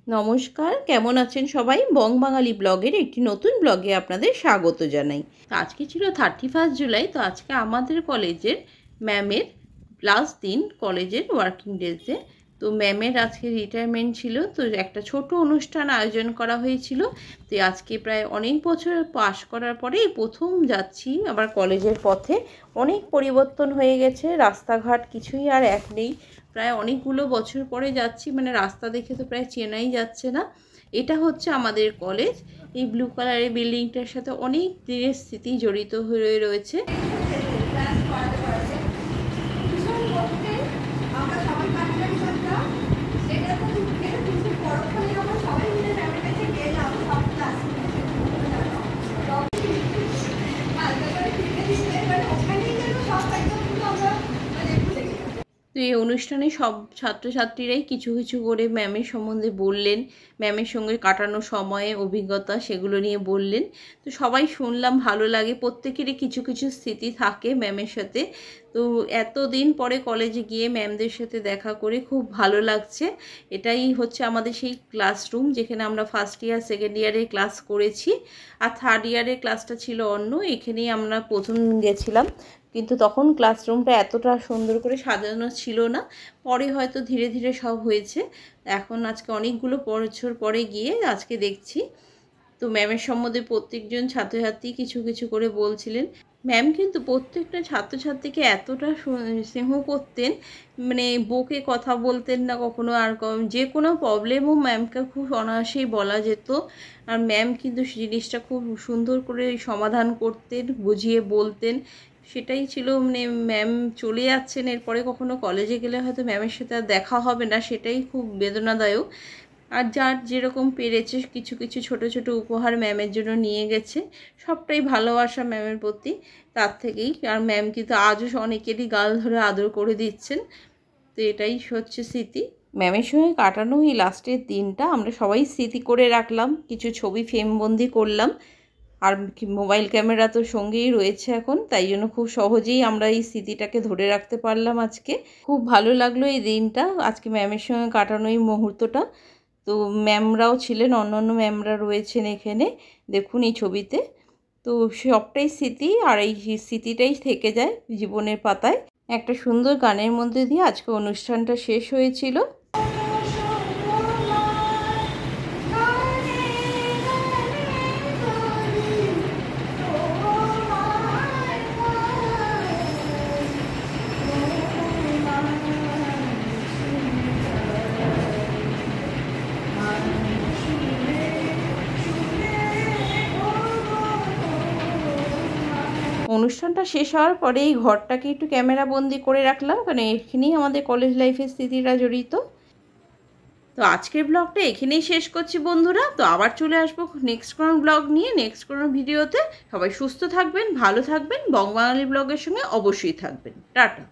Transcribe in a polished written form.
নমস্কার, কেমন আছেন সবাই? বং বাঙালি ব্লগের একটি নতুন ব্লগে আপনাদের স্বাগত জানাই। আজকে ছিল 31 জুলাই। তো আজকে আমাদের কলেজের ম্যামের লাস্ট দিন, কলেজের ওয়ার্কিং ডেজে। তো ম্যামের আজকে রিটায়ারমেন্ট ছিল, তো একটা ছোট অনুষ্ঠান আয়োজন করা হয়েছিল। তো আজকে প্রায় অনেক বছর পাশ করার পরে প্রথম যাচ্ছি আবার কলেজের পথে। অনেক পরিবর্তন হয়ে গেছে, রাস্তাঘাট কিছুই আর এক নেই। প্রায় অনেকগুলো বছর পরে যাচ্ছি, মানে রাস্তা দেখে তো প্রায় চেনাই যাচ্ছে না। এটা হচ্ছে আমাদের কলেজ। এই ব্লু কালারের বিল্ডিংটার সাথে অনেক দিনের স্মৃতি জড়িত হয়ে রয়েছে। তো এই অনুষ্ঠানে সব ছাত্রছাত্রীরাই কিছু কিছু করে ম্যামের সম্বন্ধে বললেন, ম্যামের সঙ্গে কাটানো সময়ে অভিজ্ঞতা সেগুলো নিয়ে বললেন। তো সবাই শুনলাম, ভালো লাগে। প্রত্যেকেরই কিছু কিছু স্মৃতি থাকে ম্যামের সাথে। তো এতদিন পরে কলেজে গিয়ে ম্যামদের সাথে দেখা করে খুব ভালো লাগছে। এটাই হচ্ছে আমাদের সেই ক্লাসরুম, যেখানে আমরা ফার্স্ট ইয়ার সেকেন্ড ইয়ারে ক্লাস করেছি, আর থার্ড ইয়ারের ক্লাসটা ছিল অন্য। এখানেই আমরা প্রথম গেছিলাম, কিন্তু তখন ক্লাসরুমটা এতটা সুন্দর করে সাজানো ছিল না। পরে হয়তো ধীরে ধীরে সব হয়েছে। এখন আজকে অনেকগুলো বছর পরে গিয়ে আজকে দেখছি। তো ম্যামের সম্বন্ধে প্রত্যেকজন ছাত্রছাত্রী কিছু কিছু করে বলছিলেন। ম্যাম কিন্তু প্রত্যেকটা ছাত্রছাত্রীকে এতটা স্নেহ করতেন, মানে বকে কথা বলতেন না কখনো। আর যে কোনো প্রবলেমও ম্যামকে খুব অনায়াসেই বলা যেত। আর ম্যাম কিন্তু জিনিসটা খুব সুন্দর করে সমাধান করতেন, বুঝিয়ে বলতেন। সেটাই ছিল, মানে ম্যাম চলে যাচ্ছেন, এরপরে কখনো কলেজে গেলে হয়তো ম্যামের সাথে আর দেখা হবে না, সেটাই খুব বেদনাদায়ক। আর যার যেরকম পেরেছে কিছু কিছু ছোট ছোট উপহার ম্যামের জন্য নিয়ে গেছে। সবটাই ভালোবাসা ম্যামের প্রতি, তার থেকেই। আর ম্যাম কিন্তু আজও অনেকেরই গাল ধরে আদর করে দিচ্ছেন। তো এটাই হচ্ছে স্মৃতি। ম্যামের সঙ্গে কাটানো এই লাস্টের দিনটা আমরা সবাই স্মৃতি করে রাখলাম, কিছু ছবি ফ্রেমবন্দি করলাম। আর মোবাইল ক্যামেরা তো সঙ্গেই রয়েছে এখন, তাই জন্য খুব সহজেই আমরা এই স্মৃতিটাকে ধরে রাখতে পারলাম আজকে। খুব ভালো লাগলো এই দিনটা, আজকে ম্যামের সঙ্গে কাটানো এই মুহূর্তটা। তো ম্যামরাও ছিলেন, অন্য ম্যামরা রয়েছেন এখানে, দেখুন এই ছবিতে। তো সবটাই স্মৃতি, আর এই স্মৃতিটাই থেকে যায় জীবনের পাতায়। একটা সুন্দর গানের মধ্যে দিয়ে আজকে অনুষ্ঠানটা শেষ হয়েছিল। অনুষ্ঠানটা শেষ হওয়ার পরে এই ঘরটাকে একটু ক্যামেরা বন্দি করে রাখলাম, কারণ এখানেই আমাদের কলেজ লাইফের স্মৃতিটা জড়িত। তো আজকের ব্লগটা এখানেই শেষ করছি বন্ধুরা। তো আবার চলে আসবো নেক্সট কোনো ব্লগ নিয়ে, নেক্সট কোনো ভিডিওতে। সবাই সুস্থ থাকবেন, ভালো থাকবেন, বং বাঙালি ব্লগের সঙ্গে অবশ্যই থাকবেন। টাটা।